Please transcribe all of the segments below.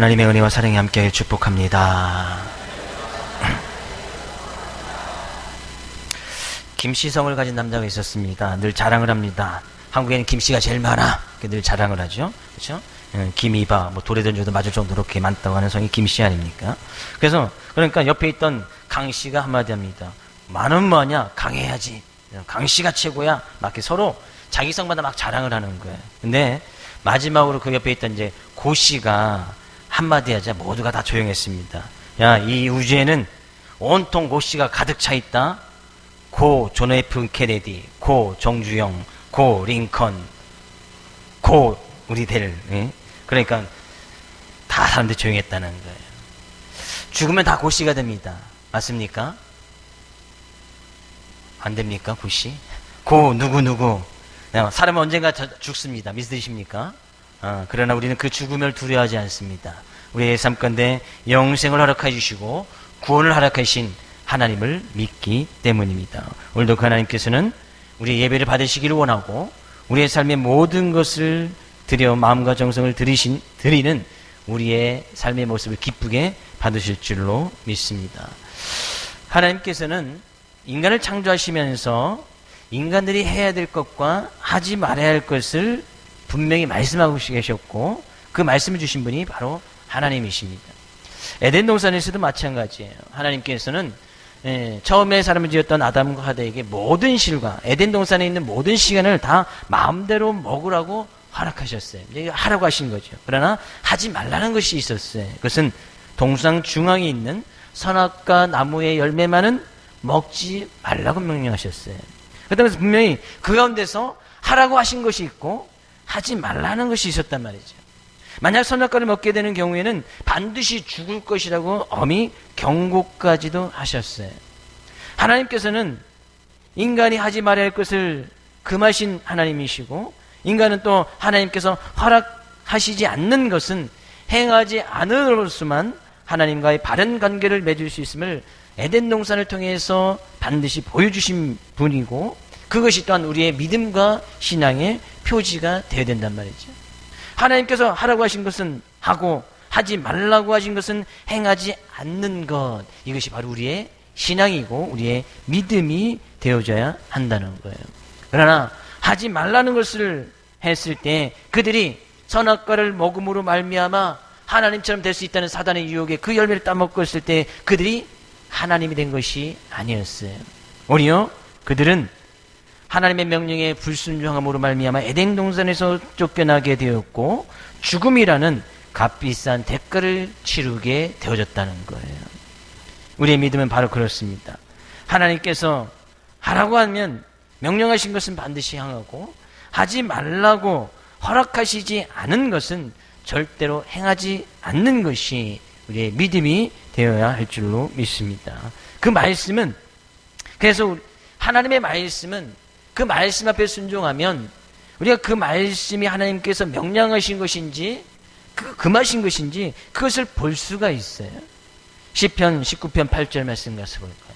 하나님의 은혜와 사랑이 함께 축복합니다. 김씨성을 가진 남자가 있었습니다. 늘 자랑을 합니다. 한국에는 김씨가 제일 많아. 늘 자랑을 하죠. 그렇죠? 김이바, 돌에 던져도 맞을 정도로 그렇게 많다고 하는 성이 김씨 아닙니까? 그러니까 옆에 있던 강씨가 한마디 합니다. 많은 뭐하냐? 강해야지. 강씨가 최고야. 막 이렇게 서로 자기 성마다 막 자랑을 하는 거예요. 근데 마지막으로 그 옆에 있던 이제 고씨가 한마디 하자 모두가 다 조용했습니다. 야, 이 우주에는 온통 고씨가 가득 차 있다. 고 존 F 케네디, 고 정주영, 고 링컨, 고 우리 델. 그러니까 다 사람들이 조용했다는 거예요. 죽으면 다 고씨가 됩니다. 맞습니까? 안 됩니까? 고씨? 고 누구 사람은 언젠가 죽습니다. 믿으십니까? 그러나 우리는 그 죽음을 두려워하지 않습니다. 우리의 삶 가운데 영생을 허락해 주시고 구원을 허락해 주신 하나님을 믿기 때문입니다. 오늘도 그 하나님께서는 우리의 예배를 받으시기를 원하고 우리의 삶의 모든 것을 드려 마음과 정성을 드리는 우리의 삶의 모습을 기쁘게 받으실 줄로 믿습니다. 하나님께서는 인간을 창조하시면서 인간들이 해야 될 것과 하지 말아야 할 것을 분명히 말씀하고 계셨고 그 말씀을 주신 분이 바로 하나님이십니다. 에덴 동산에서도 마찬가지예요. 하나님께서는 처음에 사람을 지었던 아담과 하와에게 모든 실과 에덴 동산에 있는 모든 시간을 다 마음대로 먹으라고 허락하셨어요. 하라고 하신 거죠. 그러나 하지 말라는 것이 있었어요. 그것은 동상 중앙에 있는 선악과 나무의 열매만은 먹지 말라고 명령하셨어요. 그래서 분명히 그 가운데서 하라고 하신 것이 있고 하지 말라는 것이 있었단 말이죠. 만약 선악과를 먹게 되는 경우에는 반드시 죽을 것이라고 엄히 경고까지도 하셨어요. 하나님께서는 인간이 하지 말아야 할 것을 금하신 하나님이시고 인간은 또 하나님께서 허락하시지 않는 것은 행하지 않으로서만 하나님과의 바른 관계를 맺을 수 있음을 에덴 동산을 통해서 반드시 보여주신 분이고 그것이 또한 우리의 믿음과 신앙의 표지가 되어야 된단 말이죠. 하나님께서 하라고 하신 것은 하고 하지 말라고 하신 것은 행하지 않는 것, 이것이 바로 우리의 신앙이고 우리의 믿음이 되어져야 한다는 거예요. 그러나 하지 말라는 것을 했을 때 그들이 선악과를 먹음으로 말미암아 하나님처럼 될 수 있다는 사단의 유혹에 그 열매를 따먹었을 때 그들이 하나님이 된 것이 아니었어요. 오히려 그들은 하나님의 명령에 불순종함으로 말미암아 에덴 동산에서 쫓겨나게 되었고 죽음이라는 값비싼 대가를 치르게 되어졌다는 거예요. 우리의 믿음은 바로 그렇습니다. 하나님께서 하라고 하면 명령하신 것은 반드시 행하고 하지 말라고 허락하시지 않은 것은 절대로 행하지 않는 것이 우리의 믿음이 되어야 할 줄로 믿습니다. 그 말씀은 그래서 하나님의 말씀은 그 말씀 앞에 순종하면 우리가 그 말씀이 하나님께서 명령하신 것인지 금하신 것인지 그것을 볼 수가 있어요. 시편 19편 8절 말씀 가서 볼까요?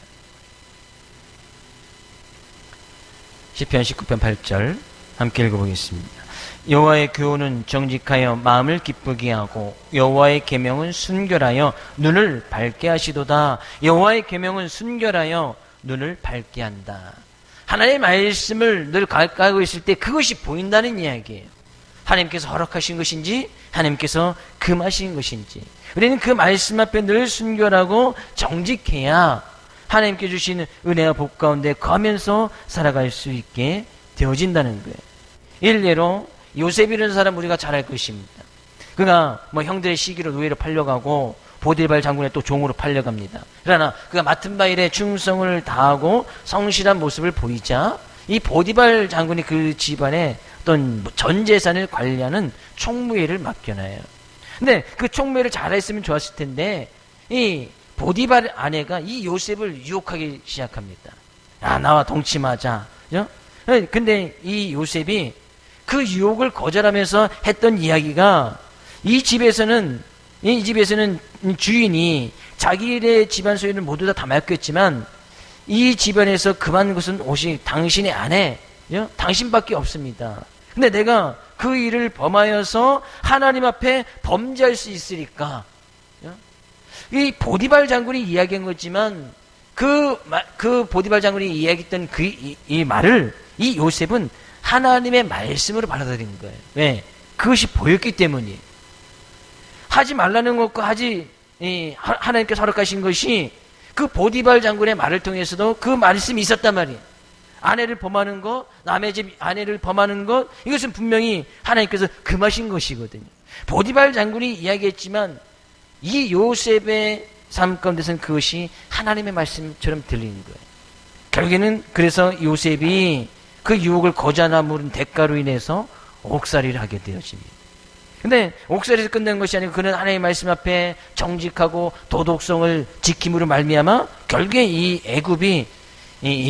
시편 19편 8절 함께 읽어보겠습니다. 여호와의 교훈은 정직하여 마음을 기쁘게 하고 여호와의 계명은 순결하여 눈을 밝게 하시도다. 여호와의 계명은 순결하여 눈을 밝게 한다. 하나님의 말씀을 늘 가까이 있을 때 그것이 보인다는 이야기예요. 하나님께서 허락하신 것인지 하나님께서 금하신 것인지 우리는 그 말씀 앞에 늘 순결하고 정직해야 하나님께 주시는 은혜와 복 가운데 거하면서 살아갈 수 있게 되어진다는 거예요. 일례로 요셉이라는 사람 우리가 잘 알 것입니다. 그가 형들의 시기로 노예로 팔려가고 보디발 장군의 또 종으로 팔려갑니다. 그러나 그가 맡은 바 일에 충성을 다하고 성실한 모습을 보이자 이 보디발 장군이 그 집안에 어떤 전 재산을 관리하는 총무회를 맡겨놔요. 근데 그 총무회를 잘했으면 좋았을 텐데 이 보디발 아내가 이 요셉을 유혹하기 시작합니다. 야, 나와 동침하자. 그죠? 근데 이 요셉이 그 유혹을 거절하면서 했던 이야기가 이 집에서는 주인이 자기의 집안 소유를 모두 다 맡겼지만 이 집안에서 금한 것은 오직 당신의 아내, 당신밖에 없습니다. 근데 내가 그 일을 범하여서 하나님 앞에 범죄할 수 있으리까? 이 보디발 장군이 이야기한 거지만 그 보디발 장군이 이야기했던 이 말을 이 요셉은 하나님의 말씀으로 받아들인 거예요. 왜? 그것이 보였기 때문이에요. 하지 말라는 것과 하나님께서 허락하신 것이 그 보디발 장군의 말을 통해서도 그 말씀이 있었단 말이에요. 아내를 범하는 것, 남의 집 아내를 범하는 것, 이것은 분명히 하나님께서 금하신 것이거든요. 보디발 장군이 이야기했지만 이 요셉의 삶 가운데서는 그것이 하나님의 말씀처럼 들리는 거예요. 결국에는 그래서 요셉이 그 유혹을 거절하나 물은 대가로 인해서 옥살이를 하게 되어집니다. 근데 옥살이에서 끝난 것이 아니고 그는 하나님의 말씀 앞에 정직하고 도덕성을 지킴으로 말미암아 결국에 이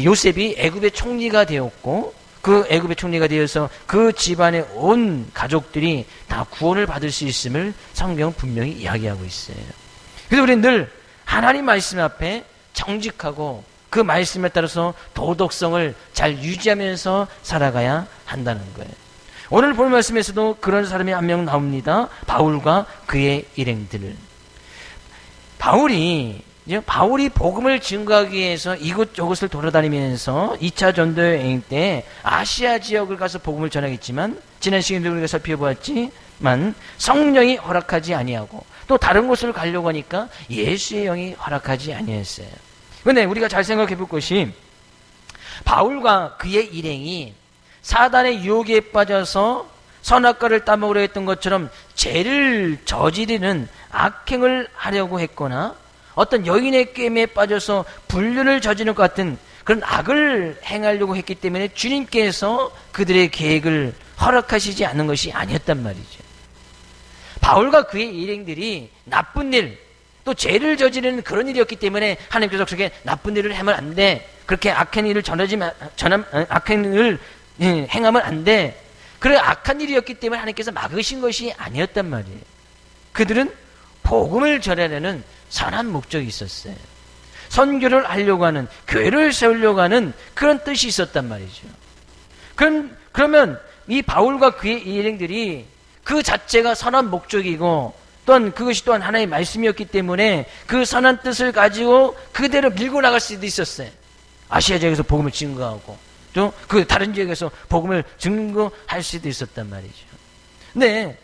요셉이 애굽의 총리가 되었고, 그 애굽의 총리가 되어서 그 집안의 온 가족들이 다 구원을 받을 수 있음을 성경은 분명히 이야기하고 있어요. 그래서 우리는 늘 하나님 말씀 앞에 정직하고 그 말씀에 따라서 도덕성을 잘 유지하면서 살아가야 한다는 거예요. 오늘 본 말씀에서도 그런 사람이 한 명 나옵니다. 바울과 그의 일행들. 바울이 복음을 증거하기 위해서 이곳저곳을 돌아다니면서 2차 전도 여행 때 아시아 지역을 가서 복음을 전하겠지만, 지난 시간에 우리가 살펴보았지만 성령이 허락하지 아니하고 또 다른 곳을 가려고 하니까 예수의 영이 허락하지 아니했어요. 그런데 우리가 잘 생각해 볼 것이, 바울과 그의 일행이 사단의 유혹에 빠져서 선악과를 따먹으려 했던 것처럼 죄를 저지르는 악행을 하려고 했거나 어떤 여인의 꾀임에 빠져서 불륜을 저지르는 것 같은 그런 악을 행하려고 했기 때문에 주님께서 그들의 계획을 허락하시지 않는 것이 아니었단 말이죠. 바울과 그의 일행들이 나쁜 일, 또 죄를 저지르는 그런 일이었기 때문에 하나님께서 그렇게 나쁜 일을 하면 안 돼, 그렇게 악한 일을 악한 일을 행하면 안 돼, 그래 악한 일이었기 때문에 하나님께서 막으신 것이 아니었단 말이에요. 그들은 복음을 전하려는 선한 목적이 있었어요. 선교를 하려고 하는, 교회를 세우려고 하는 그런 뜻이 있었단 말이죠. 그러면 이 바울과 그의 일행들이 그 자체가 선한 목적이고 또한 그것이 또한 하나님의 말씀이었기 때문에 그 선한 뜻을 가지고 그대로 밀고 나갈 수도 있었어요. 아시아 지역에서 복음을 증거하고 또 그 다른 지역에서 복음을 증거할 수도 있었단 말이죠. 근데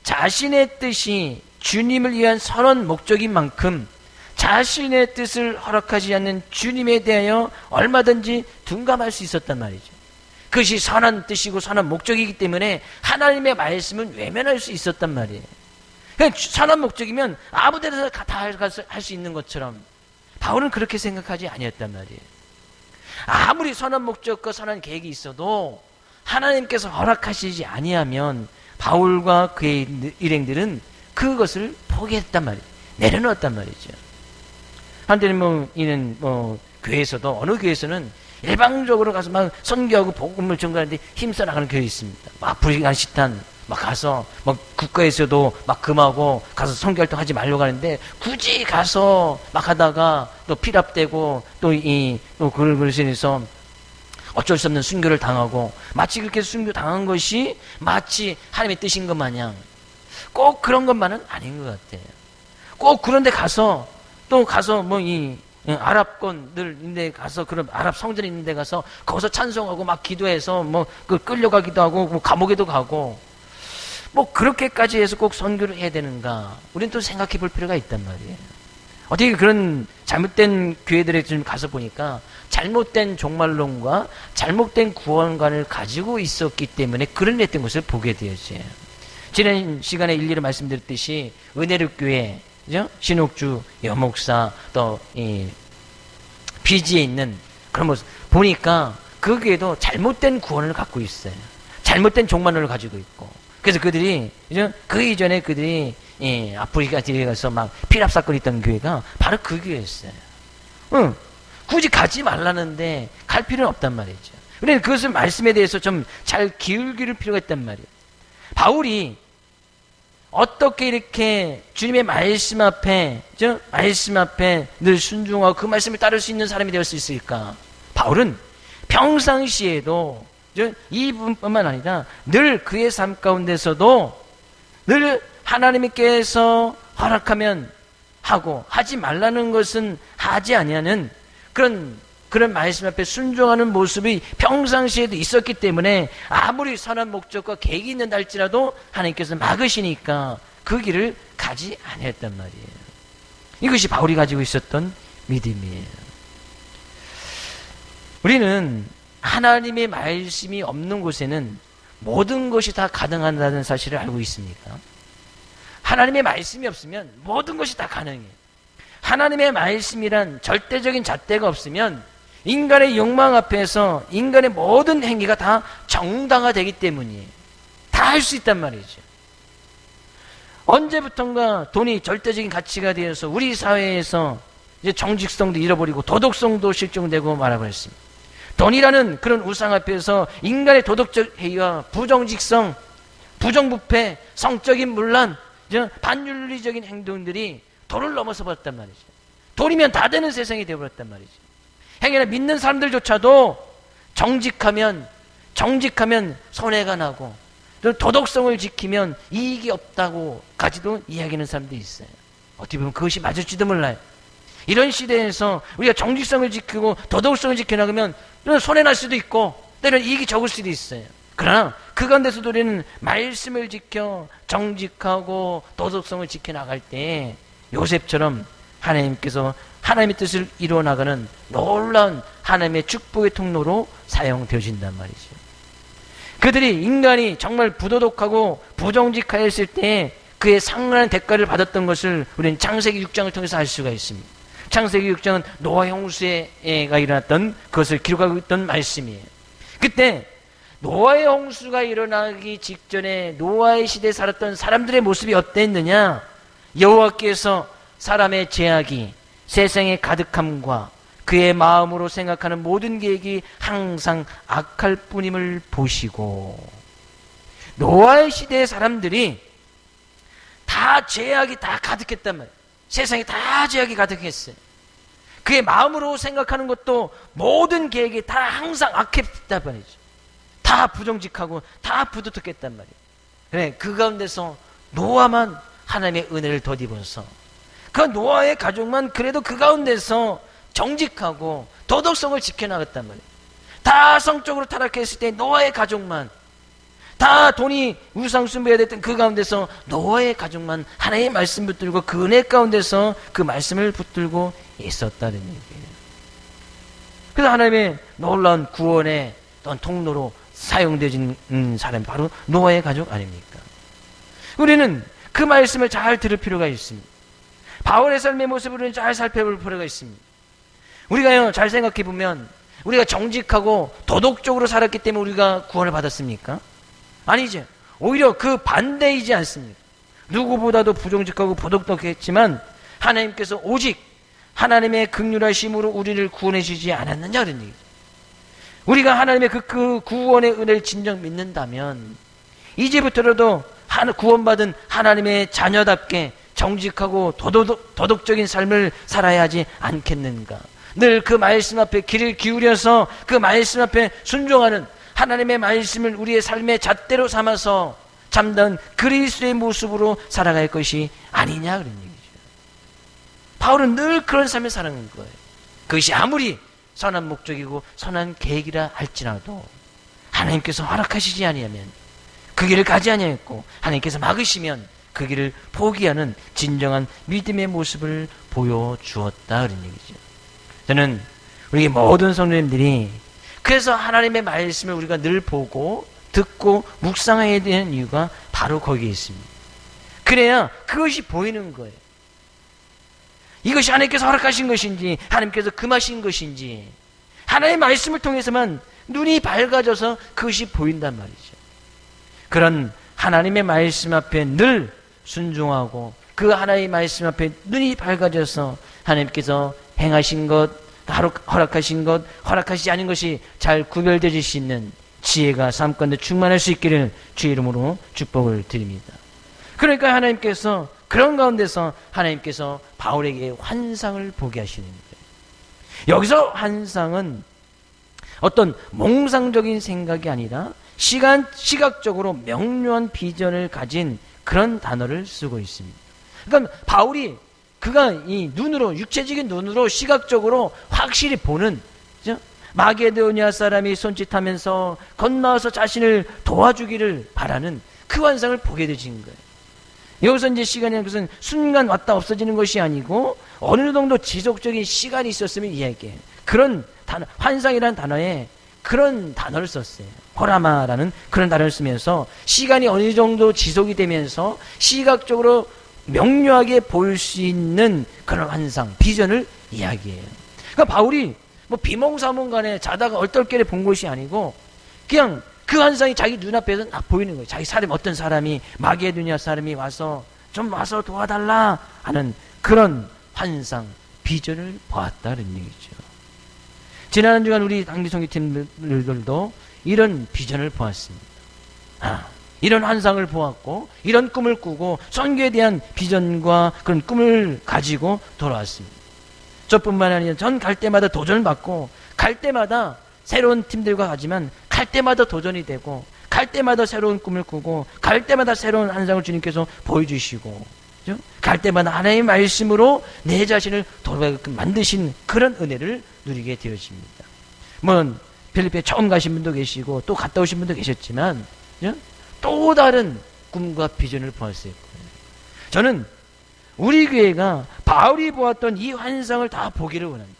자신의 뜻이 주님을 위한 선한 목적인 만큼 자신의 뜻을 허락하지 않는 주님에 대하여 얼마든지 둔감할 수 있었단 말이죠. 그것이 선한 뜻이고 선한 목적이기 때문에 하나님의 말씀은 외면할 수 있었단 말이에요. 그냥 선한 목적이면 아무 데나 다 할 수 있는 것처럼 바울은 그렇게 생각하지 아니었단 말이에요. 아무리 선한 목적과 선한 계획이 있어도 하나님께서 허락하시지 아니하면 바울과 그의 일행들은 그것을 포기했단 말이에요. 내려놓았단 말이죠. 한때는 이는 교회에서도, 어느 교회에서는 일방적으로 가서 막 선교하고 복음을 전가하는데 힘써 나가는 교회 있습니다. 막 불간시탄 막 가서 막 국가에서도 막 금하고 가서 선교활동 하지 말려고 하는데 굳이 가서 막 하다가 또 피랍되고 또 그걸 인해서 어쩔 수 없는 순교를 당하고, 마치 그렇게 순교 당한 것이 마치 하나님의 뜻인 것 마냥 꼭 그런 것만은 아닌 것 같아요. 꼭 그런데 가서 아랍권들 있는데 가서, 그런 아랍 성전이 있는데 가서 거기서 찬송하고 막 기도해서 끌려가기도 하고 감옥에도 가고 그렇게까지 해서 꼭 선교를 해야 되는가? 우리는 또 생각해 볼 필요가 있단 말이에요. 어떻게 그런 잘못된 교회들에 좀 가서 보니까 잘못된 종말론과 잘못된 구원관을 가지고 있었기 때문에 그런 했던 것을 보게 되었어요. 지난 시간에 일일이 말씀드렸듯이 은혜롭 교회, 그죠? 신옥주 여목사 또 비지에 있는 그런 모습 보니까 그 교회도 잘못된 구원을 갖고 있어요. 잘못된 종말론을 가지고 있고, 그래서 그들이 그 이전에 그들이 아프리카 뒤에 가서 막 피랍 사건이 있던 교회가 바로 그 교회였어요. 굳이 가지 말라는데 갈 필요는 없단 말이죠. 그런데 그것을 말씀에 대해서 좀 잘 기울일 필요가 있단 말이에요. 바울이 어떻게 이렇게 주님의 말씀 앞에 늘 순종하고 그 말씀을 따를 수 있는 사람이 될 수 있을까? 바울은 평상시에도 이 부분뿐만 아니라 늘 그의 삶 가운데서도 늘 하나님께서 허락하면 하고 하지 말라는 것은 하지 아니하는 그런 말씀 앞에 순종하는 모습이 평상시에도 있었기 때문에 아무리 선한 목적과 계획이 있는다 할지라도 하나님께서 막으시니까 그 길을 가지 아니했단 말이에요. 이것이 바울이 가지고 있었던 믿음이에요. 우리는 하나님의 말씀이 없는 곳에는 모든 것이 다 가능하다는 사실을 알고 있습니까? 하나님의 말씀이 없으면 모든 것이 다 가능해요. 하나님의 말씀이란 절대적인 잣대가 없으면 인간의 욕망 앞에서 인간의 모든 행위가 다 정당화되기 때문이에요. 다 할 수 있단 말이죠. 언제부턴가 돈이 절대적인 가치가 되어서 우리 사회에서 이제 정직성도 잃어버리고 도덕성도 실종되고 말아버렸습니다. 돈이라는 그런 우상 앞에서 인간의 도덕적 해이와 부정직성, 부정부패, 성적인 문란, 반윤리적인 행동들이 돈을 넘어서 버렸단 말이죠. 돈이면 다 되는 세상이 되어버렸단 말이죠. 행여나 믿는 사람들조차도 정직하면 손해가 나고 또 도덕성을 지키면 이익이 없다고까지도 이야기하는 사람도 있어요. 어떻게 보면 그것이 맞을지도 몰라요. 이런 시대에서 우리가 정직성을 지키고 도덕성을 지켜나가면 손해날 수도 있고 때로는 이익이 적을 수도 있어요. 그러나 그 가운데서도 우리는 말씀을 지켜 정직하고 도덕성을 지켜나갈 때 요셉처럼 하나님께서 하나님의 뜻을 이루어나가는 놀라운 하나님의 축복의 통로로 사용되어진단 말이죠. 그들이 인간이 정말 부도덕하고 부정직하였을 때 그의 상당한 대가를 받았던 것을 우리는 창세기 6장을 통해서 알 수가 있습니다. 창세기 6장은 노아 홍수가 일어났던 그것을 기록하고 있던 말씀이에요. 그때 노아의 홍수가 일어나기 직전에 노아의 시대에 살았던 사람들의 모습이 어땠느냐? 여호와께서 사람의 죄악이 세상의 가득함과 그의 마음으로 생각하는 모든 계획이 항상 악할 뿐임을 보시고, 노아의 시대의 사람들이 다 죄악이 다 가득했단 말이에요. 세상에 다 죄악이 가득했어요. 그의 마음으로 생각하는 것도 모든 계획이 다 항상 악했단 말이죠. 다 부정직하고 다 부도덕했단 말이에요. 그래, 그 가운데서 노아만 하나님의 은혜를 덧입어서 그 노아의 가족만 그래도 그 가운데서 정직하고 도덕성을 지켜나갔단 말이에요. 다 성적으로 타락했을 때 노아의 가족만, 다 돈이 우상숭배가 됐던 그 가운데서 노아의 가족만 하나님의 말씀 붙들고 그 은혜 가운데서 그 말씀을 붙들고 있었다는 얘기예요. 그래서 하나님의 놀라운 구원의 어떤 통로로 사용되어진 사람이 바로 노아의 가족 아닙니까? 우리는 그 말씀을 잘 들을 필요가 있습니다. 바울의 삶의 모습을 잘 살펴볼 필요가 있습니다. 우리가요, 잘 생각해 보면 우리가 정직하고 도덕적으로 살았기 때문에 우리가 구원을 받았습니까? 아니죠. 오히려 그 반대이지 않습니까? 누구보다도 부정직하고 부도덕했지만 하나님께서 오직 하나님의 긍휼하심으로 우리를 구원해 주지 않았느냐 그런 얘기죠. 우리가 하나님의 그 구원의 은혜를 진정 믿는다면 이제부터라도 구원받은 하나님의 자녀답게 정직하고 도덕적인 삶을 살아야 하지 않겠는가. 늘 그 말씀 앞에 귀를 기울여서 그 말씀 앞에 순종하는 하나님의 말씀을 우리의 삶의 잣대로 삼아서 참다운 그리스도의 모습으로 살아갈 것이 아니냐 그런 얘기죠. 바울은 늘 그런 삶을 사는 거예요. 그것이 아무리 선한 목적이고 선한 계획이라 할지라도 하나님께서 허락하시지 아니하면 그 길을 가지 아니하였고 하나님께서 막으시면 그 길을 포기하는 진정한 믿음의 모습을 보여주었다 그런 얘기죠. 저는 우리 모든 성도님들이 그래서 하나님의 말씀을 우리가 늘 보고 듣고 묵상해야 되는 이유가 바로 거기에 있습니다. 그래야 그것이 보이는 거예요. 이것이 하나님께서 허락하신 것인지 하나님께서 금하신 것인지 하나님의 말씀을 통해서만 눈이 밝아져서 그것이 보인단 말이죠. 그런 하나님의 말씀 앞에 늘 순종하고 그 하나님의 말씀 앞에 눈이 밝아져서 하나님께서 행하신 것, 허락하신 것, 허락하시지 않은 것이 잘 구별되어질 수 있는 지혜가 삶 가운데 충만할 수 있기를 주의 이름으로 축복을 드립니다. 그러니까 하나님께서 그런 가운데서 하나님께서 바울에게 환상을 보게 하시는 거예요. 여기서 환상은 어떤 몽상적인 생각이 아니라 시각적으로 명료한 비전을 가진 그런 단어를 쓰고 있습니다. 그러니까 바울이 그가 이 눈으로, 육체적인 눈으로 시각적으로 확실히 보는, 그죠? 마게도니아 사람이 손짓하면서 건너와서 자신을 도와주기를 바라는 그 환상을 보게 되신 거예요. 여기서 이제 시간이라는 것은 순간 왔다 없어지는 것이 아니고 어느 정도 지속적인 시간이 있었으면 이야기해요. 그런 단어, 환상이라는 단어에 그런 단어를 썼어요. 호라마라는 그런 단어를 쓰면서 시간이 어느 정도 지속이 되면서 시각적으로 명료하게 보일 수 있는 그런 환상, 비전을 이야기해요. 그러니까 바울이 뭐 비몽사몽간에 자다가 얼떨결에 본 것이 아니고 그냥 그 환상이 자기 눈앞에서 딱 보이는 거예요. 자기 사람, 어떤 사람이, 마게도니아 사람이 와서 좀 와서 도와달라 하는 그런 환상, 비전을 보았다는 얘기죠. 지난 한 주간 우리 당기 선교팀들도 이런 비전을 보았습니다. 이런 환상을 보았고 이런 꿈을 꾸고 선교에 대한 비전과 그런 꿈을 가지고 돌아왔습니다. 저뿐만 아니라 전 갈 때마다 도전을 받고 갈 때마다 새로운 팀들과 가지만 갈 때마다 도전이 되고 갈 때마다 새로운 꿈을 꾸고 갈 때마다 새로운 환상을 주님께서 보여주시고, 그렇죠? 갈 때마다 하나님의 말씀으로 내 자신을 돌아가게끔 만드신 그런 은혜를 누리게 되어집니다. 물론 필리핀에 처음 가신 분도 계시고 또 갔다 오신 분도 계셨지만, 그렇죠? 또 다른 꿈과 비전을 보았을 거예요. 저는 우리 교회가 바울이 보았던 이 환상을 다 보기를 원합니다.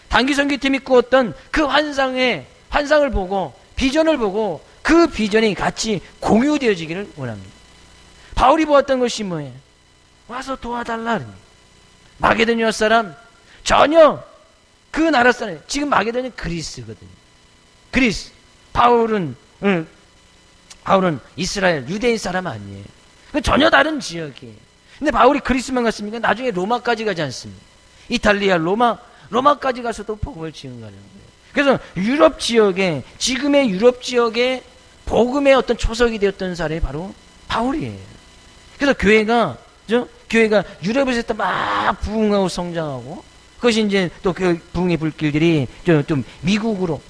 단기선교팀이 꾸었던 그 환상을 보고 비전을 보고 그 비전이 같이 공유되어지기를 원합니다. 바울이 보았던 것이 뭐예요? 와서 도와달라. 마게도니아 사람 전혀 그 나라 사람, 지금 마게도니아는 그리스거든요. 그리스. 바울은 이스라엘 유대인 사람 아니에요. 전혀 다른 지역이에요. 근데 바울이 그리스만 갔습니까? 나중에 로마까지 가지 않습니다. 이탈리아, 로마까지 가서도 복음을 증거하는 거예요. 그래서 유럽 지역에, 지금의 유럽 지역에 복음의 어떤 초석이 되었던 사람이 바로 바울이에요. 그래서 교회가 유럽에서 막 부흥하고 성장하고, 그것이 이제 또 그 부흥의 불길들이 좀 미국으로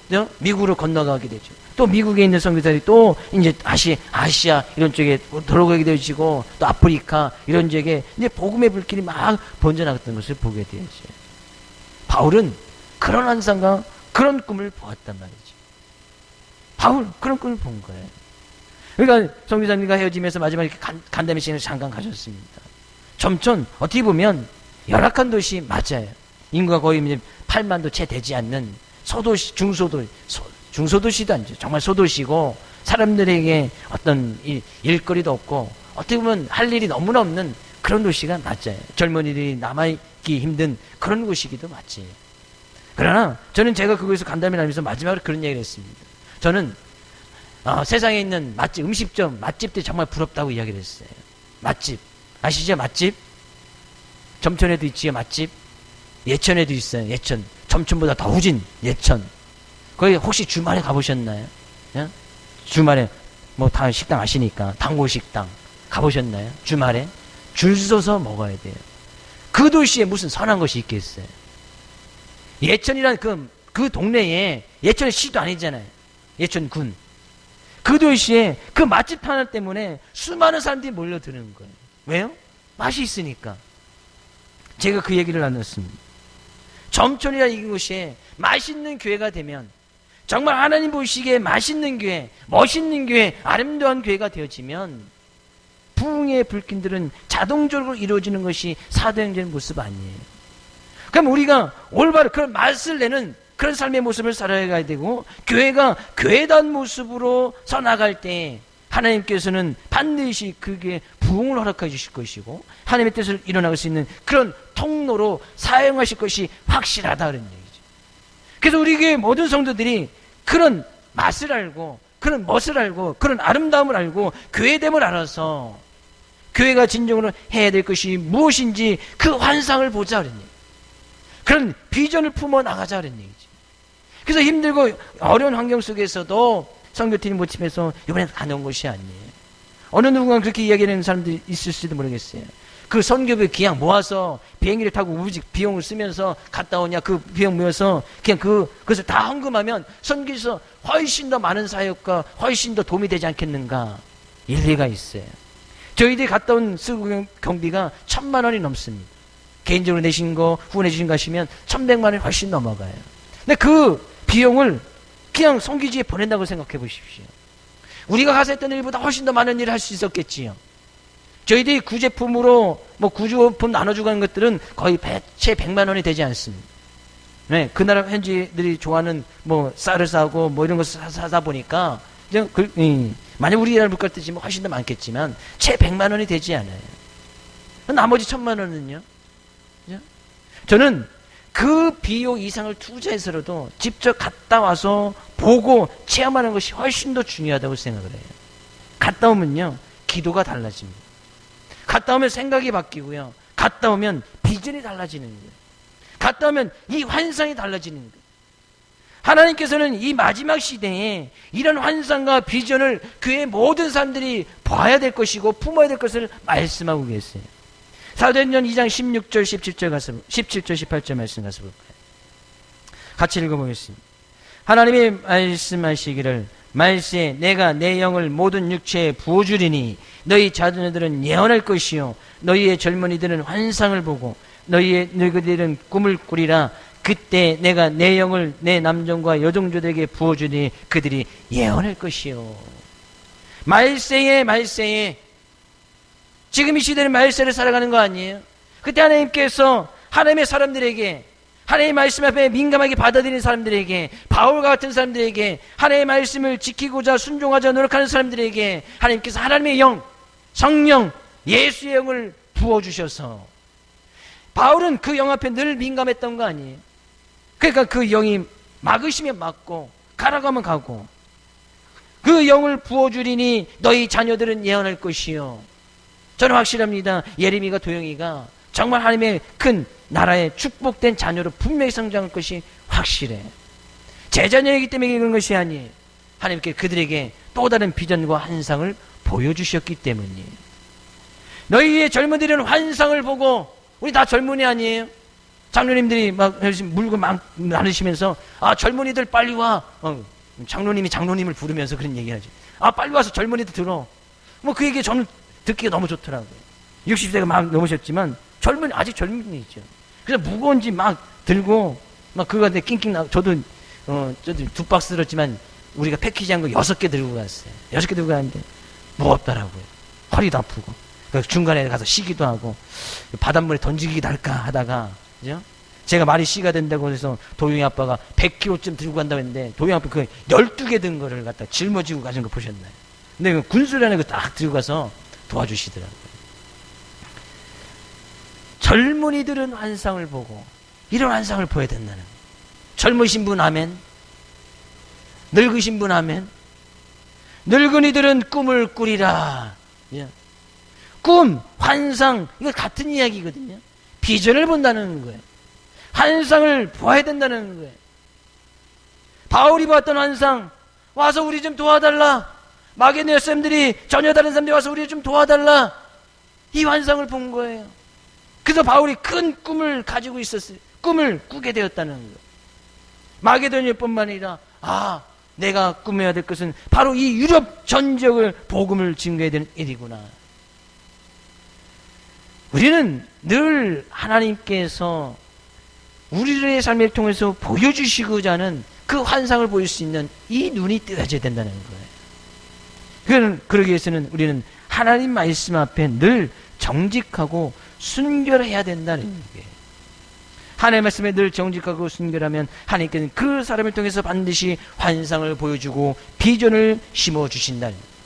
건너가게 되죠. 또 미국에 있는 선교사들이 또 이제 아시아 이런 쪽에 들어가게 되어지고, 또 아프리카 이런 지역에 이제 복음의 불길이 막 번져나갔던 것을 보게 되죠. 바울은 그런 환상과 그런 꿈을 보았단 말이죠. 바울 그런 꿈을 본 거예요. 그러니까 선교사님과 헤어지면서 마지막에 간담회 시간을 잠깐 가셨습니다. 점촌 어떻게 보면 열악한 도시 맞아요. 인구가 거의 이제 8만도 채 되지 않는 소도시, 중소도시도 아니죠. 정말 소도시고 사람들에게 어떤 일거리도 없고 어떻게 보면 할 일이 너무나 없는 그런 도시가 맞아요. 젊은이들이 남아있기 힘든 그런 곳이기도 맞지. 그러나 저는 제가 그곳에서 간담회를 하면서 마지막으로 그런 얘기를 했습니다. 저는 세상에 있는 맛집, 음식점, 맛집들이 정말 부럽다고 이야기를 했어요. 맛집. 아시죠? 맛집? 점촌에도 있지요, 맛집. 예천에도 있어요, 예천. 점촌보다 더 후진, 예천. 거기 혹시 주말에 가보셨나요? 예? 주말에, 다 식당 아시니까. 단골식당. 가보셨나요? 주말에? 줄 서서 먹어야 돼요. 그 도시에 무슨 선한 것이 있겠어요? 예천이란 그 동네에, 예천은 시도 아니잖아요. 예천군. 그 도시에 그 맛집 하나 때문에 수많은 사람들이 몰려드는 거예요. 왜요? 맛이 있으니까. 제가 그 얘기를 나눴습니다. 점촌이라는 이곳에 맛있는 교회가 되면, 정말 하나님 보시기에 맛있는 교회, 멋있는 교회, 아름다운 교회가 되어지면 부흥의 불길들은 자동적으로 이루어지는 것이 사도행전의 모습 아니에요. 그럼 우리가 올바른 그런 맛을 내는 그런 삶의 모습을 살아가야 되고, 교회가 교회다운 모습으로 서나갈 때 하나님께서는 반드시 그게 부흥을 허락해 주실 것이고 하나님의 뜻을 일어나갈 수 있는 그런 통로로 사용하실 것이 확실하다는 얘기죠. 그래서 우리 교회 모든 성도들이 그런 맛을 알고, 그런 멋을 알고, 그런 아름다움을 알고, 교회됨을 알아서 교회가 진정으로 해야 될 것이 무엇인지 그 환상을 보자는 얘기죠. 그런 비전을 품어 나가자는 얘기죠. 그래서 힘들고 어려운 환경 속에서도 선교팀 모집해서 이번에 다녀온 것이 아니에요. 어느 누군가 그렇게 이야기하는 사람들이 있을지도 모르겠어요. 그 선교비 그냥 모아서 비행기를 타고 우직 비용을 쓰면서 갔다 오냐, 그 비용 모여서 그냥 그것을 다 헌금하면 선교에서 훨씬 더 많은 사역과 훨씬 더 도움이 되지 않겠는가? 일리가 있어요. 저희들이 갔다 온 수국 경비가 1,000만 원이 넘습니다. 개인적으로 내신 거, 후원해 주신 거 하시면 1,100만 원이 훨씬 넘어가요. 근데 그 비용을 그냥 선교지에 보낸다고 생각해 보십시오. 우리가 가서 했던 일보다 훨씬 더 많은 일을 할 수 있었겠지요. 저희들이 구제품으로 구조품 나눠주고 하는 것들은 거의 채 100만 원이 되지 않습니다. 네, 그 나라 현지들이 좋아하는 쌀을 사고 이런 거 사다 보니까 만약 우리나라 물가 뜨지면 훨씬 더 많겠지만 채 100만 원이 되지 않아요. 나머지 1,000만 원은요? 저는 그 비용 이상을 투자해서라도 직접 갔다 와서 보고 체험하는 것이 훨씬 더 중요하다고 생각을 해요. 갔다 오면요, 기도가 달라집니다. 갔다 오면 생각이 바뀌고요. 갔다 오면 비전이 달라지는 거예요. 갔다 오면 이 환상이 달라지는 거예요. 하나님께서는 이 마지막 시대에 이런 환상과 비전을 교회의 모든 사람들이 봐야 될 것이고 품어야 될 것을 말씀하고 계세요. 사도행전 2장 16절 17절 18절 말씀 가서 볼까요? 같이 읽어보겠습니다. 하나님이 말씀하시기를 말세 내가 내 영을 모든 육체에 부어주리니 너희 자녀들은 예언할 것이요 너희의 젊은이들은 환상을 보고 너희의 늙은이들은 꿈을 꾸리라. 그때 내가 내 영을 내 남종과 여종들에게 부어주니 그들이 예언할 것이요. 말세에 지금 이 시대는 말세를 살아가는 거 아니에요? 그때 하나님께서 하나님의 사람들에게, 하나님의 말씀 앞에 민감하게 받아들이는 사람들에게, 바울과 같은 사람들에게, 하나님의 말씀을 지키고자 순종하자 노력하는 사람들에게 하나님께서 하나님의 영, 성령, 예수의 영을 부어주셔서, 바울은 그 영 앞에 늘 민감했던 거 아니에요? 그러니까 그 영이 막으시면 막고 가라고 하면 가고, 그 영을 부어주리니 너희 자녀들은 예언할 것이요. 저는 확실합니다. 예레미야가 도영이가 정말 하나님의 큰 나라의 축복된 자녀로 분명히 성장할 것이 확실해. 제 자녀이기 때문에 그런 것이 아니에요. 하나님께 그들에게 또 다른 비전과 환상을 보여주셨기 때문이에요. 너희의 젊은이들은 환상을 보고, 우리 다 젊은이 아니에요? 장로님들이 막 물고 막 나누시면서 젊은이들 빨리 와. 장로님이 장로님을 부르면서 그런 얘기하지. 빨리 와서 젊은이들 들어. 그 얘기 저는 듣기가 너무 좋더라고요. 60세가 막 넘으셨지만 아직 젊은이죠. 그래서 무거운지 막 들고 그거 낑낑 저도 두 박스 들었지만 우리가 패키지한 거 6개 들고 갔어요. 6개 들고 갔는데 무겁더라고요. 허리도 아프고. 중간에 가서 쉬기도 하고 바닷물에 던지기 날까 하다가, 그죠? 제가 말이 씨가 된다고 해서 도영이 아빠가 100kg쯤 들고 간다고 했는데 도영이 아빠 12개 든 거를 갖다 짊어지고 가신 거 보셨나요? 근데 군수리 안에 딱 들고 가서 도와주시더라고요. 젊은이들은 환상을 보고 이런 환상을 보여야 된다는 거예요. 젊으신 분 아멘. 늙으신 분 아멘. 늙은이들은 꿈을 꾸리라. 꿈, 환상, 이거 같은 이야기거든요. 비전을 본다는 거예요. 환상을 보아야 된다는 거예요. 바울이 봤던 환상, 와서 우리 좀 도와달라. 마게도냐 사람들이, 전혀 다른 사람들이 와서 우리 좀 도와달라. 이 환상을 본 거예요. 그래서 바울이 큰 꿈을 가지고 있었어요. 꿈을 꾸게 되었다는 거예요. 마게도냐뿐만 아니라 내가 꾸며야 될 것은 바로 이 유럽 전 지역을 복음을 증거해야 되는 일이구나. 우리는 늘 하나님께서 우리들의 삶을 통해서 보여주시고자 하는 그 환상을 보일 수 있는 이 눈이 뜨여져야 된다는 거예요. 그러기 위해서는 우리는 하나님 말씀 앞에 늘 정직하고 순결해야 된다는 거예요. 하나님의 말씀에 늘 정직하고 순결하면 하나님께서는 그 사람을 통해서 반드시 환상을 보여주고 비전을 심어주신다는 거예요.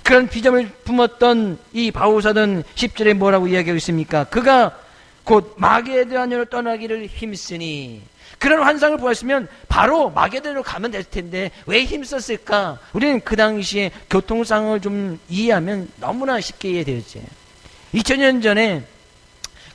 그런 비전을 품었던 이 바울사도는 10절에 뭐라고 이야기하고 있습니까? 그가 곧 마게도냐로 떠나기를 힘쓰니. 그런 환상을 보았으면 바로 마게도냐로 가면 될 텐데 왜 힘썼을까? 우리는 그 당시에 교통 상황을 좀 이해하면 너무나 쉽게 이해되었죠. 2000년 전에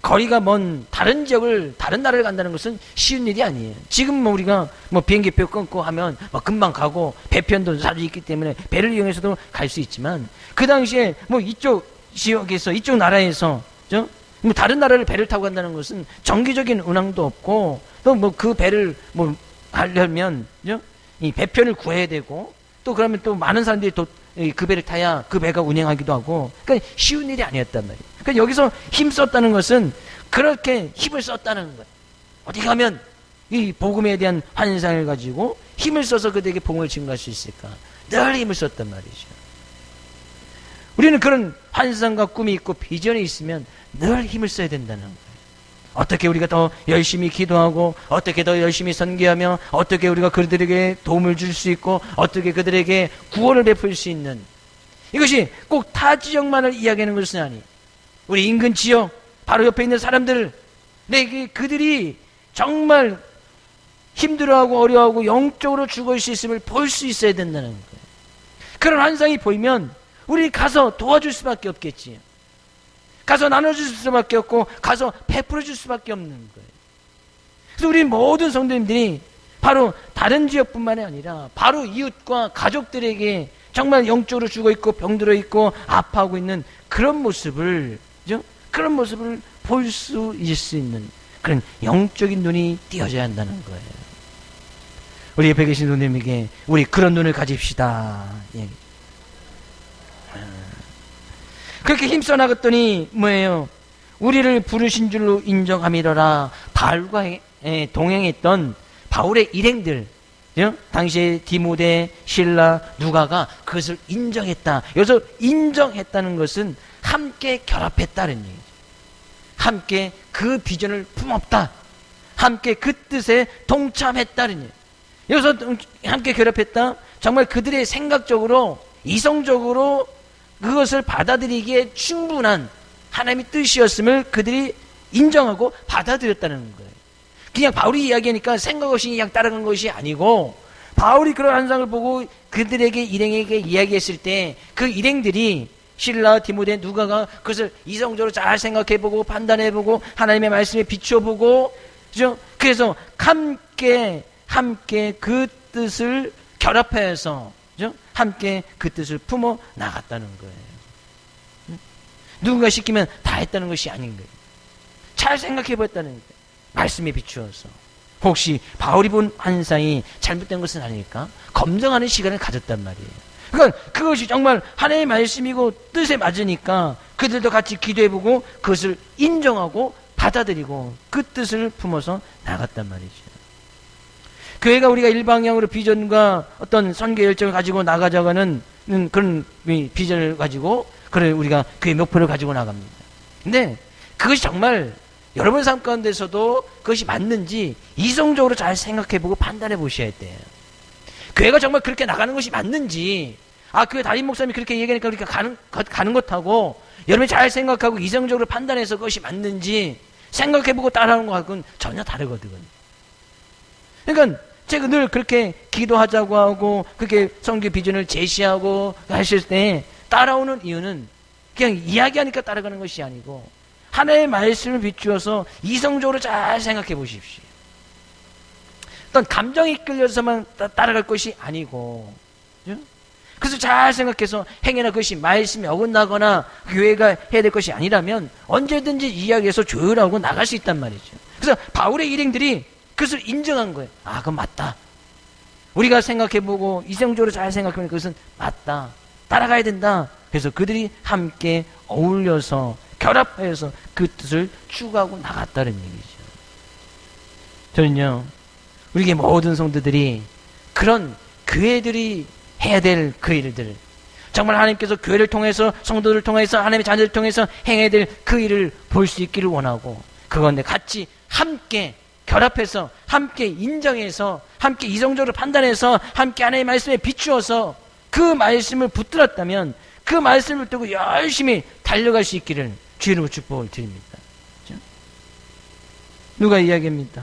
거리가 먼 다른 지역을, 다른 나라를 간다는 것은 쉬운 일이 아니에요. 지금 우리가 비행기표 끊고 하면 금방 가고 배편도 자주 있기 때문에 배를 이용해서도 갈 수 있지만 그 당시에 이쪽 지역에서, 이쪽 나라에서 뭐 다른 나라를 배를 타고 간다는 것은 정기적인 운항도 없고, 또 뭐 그 배를 뭐 하려면 이 배편을 구해야 되고, 또 그러면 또 많은 사람들이 또 그 배를 타야 그 배가 운행하기도 하고, 그러니까 쉬운 일이 아니었단 말이에요. 그러니까 여기서 힘 썼다는 것은 그렇게 힘을 썼다는 거예요. 어디 가면 이 복음에 대한 환상을 가지고 힘을 써서 그들에게 복음을 증거할 수 있을까? 늘 힘을 썼단 말이죠. 우리는 그런 환상과 꿈이 있고 비전이 있으면 늘 힘을 써야 된다는 거예요. 어떻게 우리가 더 열심히 기도하고, 어떻게 더 열심히 선교하며, 어떻게 우리가 그들에게 도움을 줄 수 있고, 어떻게 그들에게 구원을 베풀 수 있는, 이것이 꼭 타 지역만을 이야기하는 것은 아니, 우리 인근 지역 바로 옆에 있는 사람들, 그들이 정말 힘들어하고 어려워하고 영적으로 죽을 수 있음을 볼 수 있어야 된다는 거예요. 그런 환상이 보이면 우리 가서 도와줄 수밖에 없겠지. 가서 나눠줄 수밖에 없고, 가서 베풀어줄 수밖에 없는 거예요. 그래서 우리 모든 성도님들이 바로 다른 지역뿐만이 아니라 바로 이웃과 가족들에게 정말 영적으로 죽어 있고 병들어 있고 아파하고 있는 그런 모습을, 그런 모습을 볼 수 있을 수 있는 그런 영적인 눈이 띄어져야 한다는 거예요. 우리 옆에 계신 손님에게 우리 그런 눈을 가집시다. 그렇게 힘써 나갔더니 뭐예요? 우리를 부르신 줄로 인정함이러라. 바울과 동행했던 바울의 일행들, 당시에 디모데, 실라, 누가가 그것을 인정했다. 여기서 인정했다는 것은 함께 결합했다는 얘기죠. 함께 그 비전을 품었다. 함께 그 뜻에 동참했다는 얘기죠. 여기서 함께 결합했다. 정말 그들의 생각적으로, 이성적으로 그것을 받아들이기에 충분한 하나님의 뜻이었음을 그들이 인정하고 받아들였다는 거예요. 그냥 바울이 이야기하니까 생각 없이 그냥 따라간 것이 아니고, 바울이 그런 환상을 보고 그들에게, 일행에게 이야기했을 때 그 일행들이 실라, 디모데, 누가가 그것을 이성적으로 잘 생각해보고 판단해보고 하나님의 말씀에 비춰보고, 그죠? 그래서 함께 그 뜻을 결합해서, 그죠? 함께 그 뜻을 품어 나갔다는 거예요. 누군가 시키면 다 했다는 것이 아닌 거예요. 잘 생각해봤다는 거예요. 말씀에 비추어서. 혹시 바울이 본 환상이 잘못된 것은 아닐까? 검증하는 시간을 가졌단 말이에요. 그러니까 그것이 정말 하나님의 말씀이고 뜻에 맞으니까 그들도 같이 기도해보고 그것을 인정하고 받아들이고 그 뜻을 품어서 나갔단 말이죠. 교회가 우리가 일방향으로 비전과 어떤 선교 열정을 가지고 나가자가는 그런 비전을 가지고, 그래 우리가 교회 목표를 가지고 나갑니다. 근데 그것이 정말 여러분 삶 가운데서도 그것이 맞는지 이성적으로 잘 생각해보고 판단해 보셔야 돼요. 교회가 정말 그렇게 나가는 것이 맞는지, 교회 담임 목사님이 그렇게 얘기하니까 우리가 가는 것하고, 여러분이 잘 생각하고 이성적으로 판단해서 그것이 맞는지 생각해보고 따라하는 것하고는 전혀 다르거든요. 그러니까 제가 늘 그렇게 기도하자고 하고 그렇게 선교 비전을 제시하고 하실 때 따라오는 이유는 그냥 이야기하니까 따라가는 것이 아니고, 하나님의 말씀을 비추어서 이성적으로 잘 생각해 보십시오. 어떤 감정에 이끌려서만 따라갈 것이 아니고, 그래서 잘 생각해서 행해나 그것이 말씀이 어긋나거나 교회가 해야 될 것이 아니라면 언제든지 이야기해서 조율하고 나갈 수 있단 말이죠. 그래서 바울의 일행들이 그것을 인정한 거예요. 그건 맞다. 우리가 생각해보고 이성적으로 잘 생각하면 그것은 맞다. 따라가야 된다. 그래서 그들이 함께 어울려서 결합해서 그 뜻을 추구하고 나갔다는 얘기죠. 저는요, 우리에게 모든 성도들이 그런 교회들이 해야 될 그 일들, 정말 하나님께서 교회를 통해서, 성도들을 통해서, 하나님의 자녀들을 통해서 행해야 될 그 일을 볼 수 있기를 원하고, 그건데 같이 함께 결합해서, 함께 인정해서, 함께 이성적으로 판단해서, 함께 하나님의 말씀에 비추어서 그 말씀을 붙들었다면 그 말씀을 두고 열심히 달려갈 수 있기를 주님으로 축복을 드립니다. 그렇죠? 누가 이야기합니다.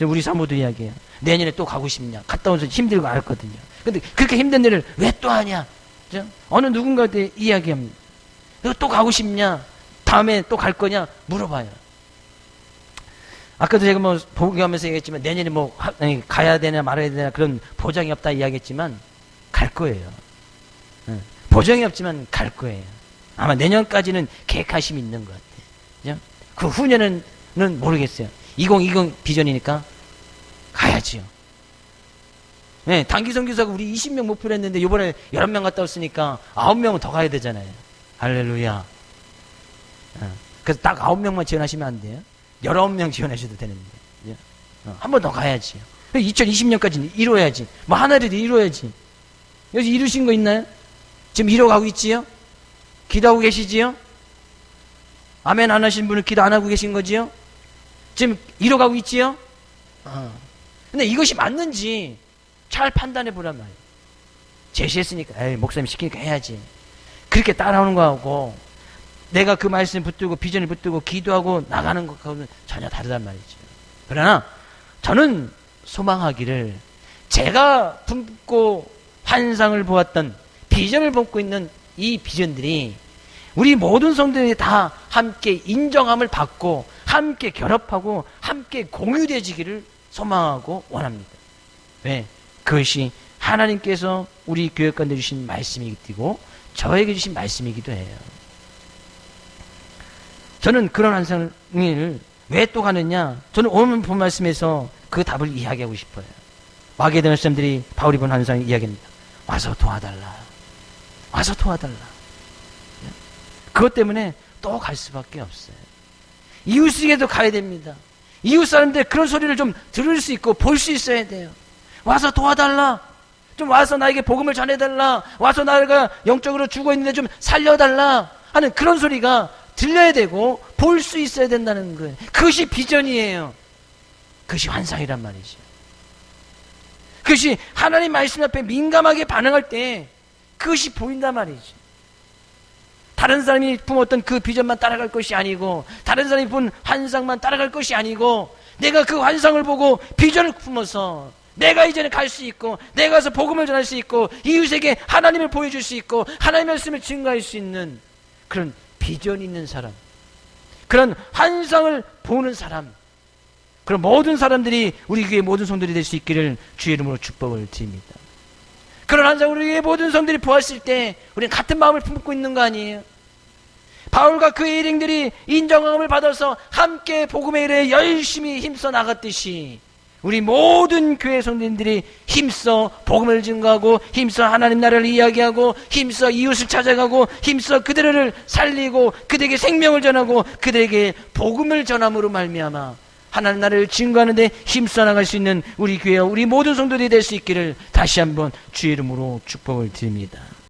우리 사모도 이야기해요. 내년에 또 가고 싶냐? 갔다 오면서 힘들고 알거든요. 근데 그렇게 힘든 일을 왜 또 하냐? 그렇죠? 어느 누군가한테 이야기합니다. 너 또 가고 싶냐? 다음에 또 갈 거냐? 물어봐요. 아까도 제가 보고하면서 얘기했지만 내년에 가야 되나 말아야 되나 그런 보장이 없다 이야기했지만 갈 거예요. 보장이 없지만 갈 거예요. 아마 내년까지는 계획하심이 있는 것 같아요. 그죠? 그 후년은 모르겠어요. 2020 비전이니까 가야지요. 네, 단기 선교사가 우리 20명 목표로 했는데 이번에 11명 갔다 왔으니까 9명은 더 가야 되잖아요. 할렐루야. 그래서 딱 9명만 지원하시면 안 돼요. 19명 지원하셔도 되는데. 한 번 더 가야지요. 2020년까지 이루어야지. 뭐 하나라도 이루어야지. 여기서 이루신 거 있나요? 지금 이뤄가고 있지요? 기도하고 계시지요? 아멘 안 하신 분은 기도 안 하고 계신 거지요? 지금 이뤄가고 있지요? 근데 이것이 맞는지 잘 판단해 보란 말이에요. 제시했으니까, 에이, 목사님 시키니까 해야지. 그렇게 따라오는 거하고, 내가 그 말씀 붙들고, 비전을 붙들고, 기도하고 나가는 것하고는 전혀 다르단 말이죠. 그러나, 저는 소망하기를, 제가 품고 환상을 보았던, 비전을 품고 있는 이 비전들이, 우리 모든 성도들이 다 함께 인정함을 받고, 함께 결합하고, 함께 공유되어지기를 소망하고 원합니다. 왜? 그것이 하나님께서 우리 교회 가운데 주신 말씀이기도 저에게 주신 말씀이기도 해요. 저는 그런 환상을 왜 또 가느냐? 저는 오늘 본 말씀에서 그 답을 이야기하고 싶어요. 마게도냐 사람들이 바울이 본 환상을 이야기합니다. 와서 도와달라. 와서 도와달라. 그것 때문에 또 갈 수밖에 없어요. 이웃에게도 가야 됩니다. 이웃 사람들 그런 소리를 좀 들을 수 있고 볼 수 있어야 돼요. 와서 도와달라. 좀 와서 나에게 복음을 전해달라. 와서 나가 영적으로 죽어있는데 좀 살려달라 하는 그런 소리가 들려야 되고 볼 수 있어야 된다는 거예요. 그것이 비전이에요. 그것이 환상이란 말이죠. 그것이 하나님 말씀 앞에 민감하게 반응할 때 그것이 보인단 말이죠. 다른 사람이 품었던 그 비전만 따라갈 것이 아니고, 다른 사람이 본 환상만 따라갈 것이 아니고, 내가 그 환상을 보고 비전을 품어서 내가 이제는 갈 수 있고, 내가 가서 복음을 전할 수 있고, 이웃에게 하나님을 보여줄 수 있고, 하나님의 말씀을 증거할 수 있는 그런 비전이 있는 사람, 그런 환상을 보는 사람, 그런 모든 사람들이 우리 교회 모든 성들이 될 수 있기를 주의 이름으로 축복을 드립니다. 그런 환상을 우리 교회 모든 성들이 보았을 때 우리는 같은 마음을 품고 있는 거 아니에요? 바울과 그의 일행들이 인정함을 받아서 함께 복음의 일에 열심히 힘써 나갔듯이 우리 모든 교회 성도님들이 힘써 복음을 증거하고, 힘써 하나님 나라를 이야기하고, 힘써 이웃을 찾아가고, 힘써 그들을 살리고, 그들에게 생명을 전하고, 그들에게 복음을 전함으로 말미암아 하나님 나라를 증거하는 데 힘써 나갈 수 있는 우리 교회와 우리 모든 성도들이 될 수 있기를 다시 한번 주의 이름으로 축복을 드립니다.